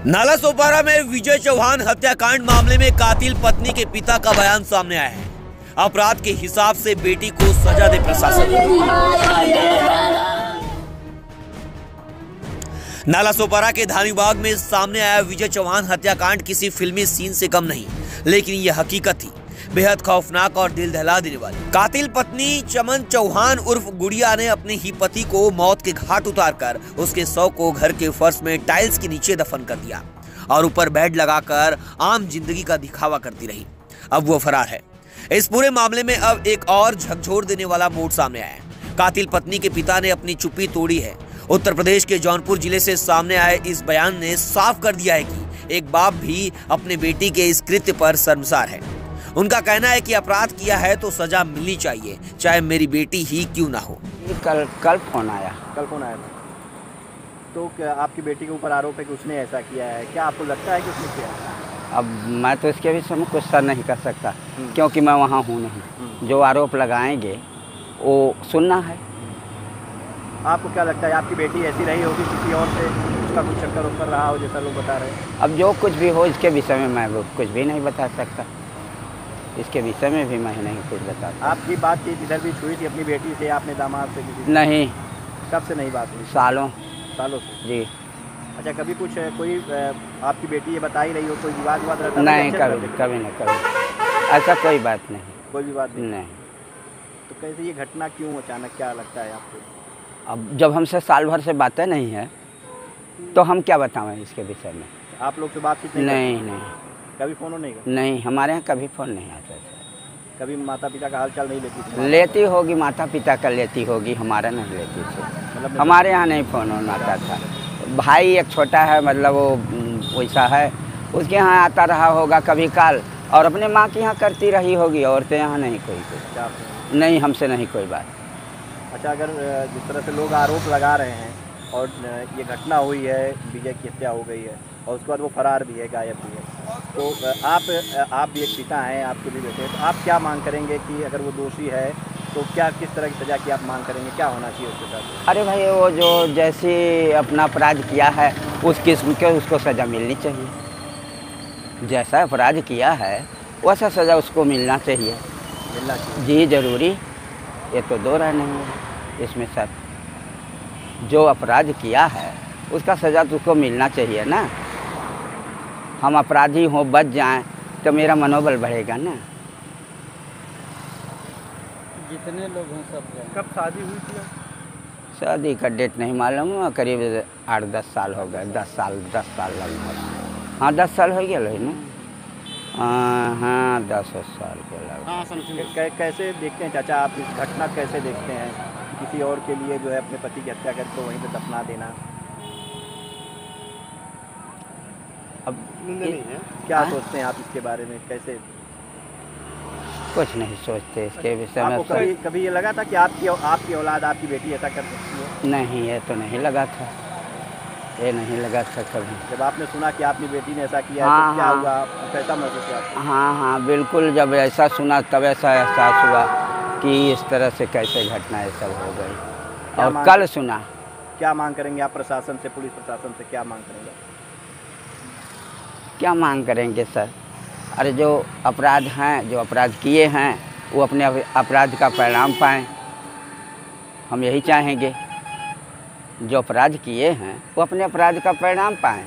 नालासोपारा में विजय चौहान हत्याकांड मामले में कातिल पत्नी के पिता का बयान सामने आया है। अपराध के हिसाब से बेटी को सजा दे प्रशासन। नालासोपारा के धानीबाग में सामने आया विजय चौहान हत्याकांड किसी फिल्मी सीन से कम नहीं, लेकिन यह हकीकत थी, बेहद खौफनाक और दिल दहला देने वाली। कातिल पत्नी चमन चौहान उर्फ गुड़िया ने अपने ही पति को मौत के घाट उतारकर उसके शव को घर के फर्श में टाइल्स के नीचे दफन कर दिया और ऊपर बेड लगाकर आम जिंदगी का दिखावा करती रही। अब वो फरार है। इस पूरे मामले में अब एक और झकझोर देने वाला मोड़ सामने आया है। कातिल पत्नी के पिता ने अपनी चुप्पी तोड़ी है। उत्तर प्रदेश के जौनपुर जिले से सामने आए इस बयान ने साफ कर दिया है कि एक बाप भी अपने बेटी के इस कृत्य पर शर्मसार है। उनका कहना है कि अपराध किया है तो सजा मिलनी चाहिए, चाहे मेरी बेटी ही क्यों ना हो। कल फोन आया था। तो क्या आपकी बेटी के ऊपर आरोप है कि उसने ऐसा किया है? क्या आपको लगता है कि उसने किया है? अब मैं तो इसके विषय में कुछ सर नहीं कर सकता, क्योंकि मैं वहाँ हूँ नहीं। जो आरोप लगाएंगे वो सुनना है। आपको क्या लगता है आपकी बेटी ऐसी रही होगी, किसी और से उसका कुछ चक्कर उतर रहा हो जैसा लोग बता रहे हैं? अब जो कुछ भी हो इसके विषय में मैं कुछ भी नहीं बता सकता। इसके विषय में भी मैं नहीं कुछ बता सकता। आपकी बातचीत इधर भी हुई थी अपनी बेटी से, आपने दामाद से किसी? नहीं। कब से नहीं बात हुई? सालों से। जी। अच्छा, कभी कुछ कोई आपकी बेटी ये बता ही रही हो, कोई विवाद रहता? नहीं, कभी नहीं। ऐसा कोई बात नहीं। कोई भी बात नहीं। तो कैसे ये घटना क्यों अचानक, क्या लगता है आपको? अब जब हमसे साल भर से बातें नहीं है तो हम क्या बताएं इसके विषय में? आप लोग से बातचीत नहीं। कभी फ़ोन नहीं? नहीं, हमारे यहाँ कभी फ़ोन नहीं आता था। कभी माता पिता का हालचाल नहीं लेती थी? लेती होगी, माता पिता का लेती होगी, हमारा नहीं लेती थी। मतलब हमारे यहाँ नहीं फ़ोन आता था। भाई एक छोटा है, मतलब वो वैसा है, उसके यहाँ आता रहा होगा कभी काल, और अपने माँ के यहाँ करती रही होगी। औरतें यहाँ नहीं कोई कुछ नहीं, हमसे नहीं कोई बात। अच्छा, अगर जिस तरह से लोग आरोप लगा रहे हैं और ये घटना हुई है, विजय की हत्या हो गई है और उसके बाद वो फरार भी है, गायब भी है, तो आप भी एक पिता हैं, आपके भी बेटे हैं, तो आप क्या मांग करेंगे कि अगर वो दोषी है तो क्या, किस तरह की सज़ा की आप मांग करेंगे? क्या होना चाहिए उसके साथ? अरे भाई, वो जो जैसे अपना अपराध किया है उस किस्म के उसको सज़ा मिलनी चाहिए। जैसा अपराध किया है वैसा सज़ा उसको मिलना चाहिए। जी ज़रूरी, ये तो दो राय नहीं है इसमें सर। जो अपराध किया है उसका सज़ा तो उसको मिलना चाहिए ना। हम अपराधी हों, बच जाएं तो मेरा मनोबल बढ़ेगा ना। जितने लोग हैं सब। कब शादी हुई थी? शादी का डेट नहीं मालूम है, करीब 8-10 साल हो गए। 10 साल लगभग। हाँ, 10 साल हो गया ना। हाँ, 10 साल के लगभग। कैसे देखते हैं चाचा आप इस घटना, कैसे देखते हैं किसी और के लिए जो है अपने पति की हत्या करके वहीं पे दफना देना? अब नहीं है, क्या सोचते हैं आप इसके बारे में? कैसे? कुछ नहीं सोचते इसके विषय में। आपको कभी ये लगा था कि आपकी औलाद, आपकी बेटी ऐसा कर सकती है? नहीं, ये तो नहीं लगा था, ये नहीं लगा था कभी। जब आपने सुना कि आपकी बेटी ने ऐसा किया है तो क्या हुआ, कैसा महसूस हुआ? हाँ, बिल्कुल। जब ऐसा सुना तब ऐसा एहसास हुआ कि इस तरह से कैसे घटना ये सब हो गई। और कल सुना। क्या मांग करेंगे आप प्रशासन से, पुलिस प्रशासन से क्या मांग करेंगे? क्या मांग करेंगे सर? अरे जो अपराध हैं, जो अपराध किए हैं, वो अपने अपराध का परिणाम पाएँ, हम यही चाहेंगे। जो अपराध किए हैं वो अपने अपराध का परिणाम पाएँ।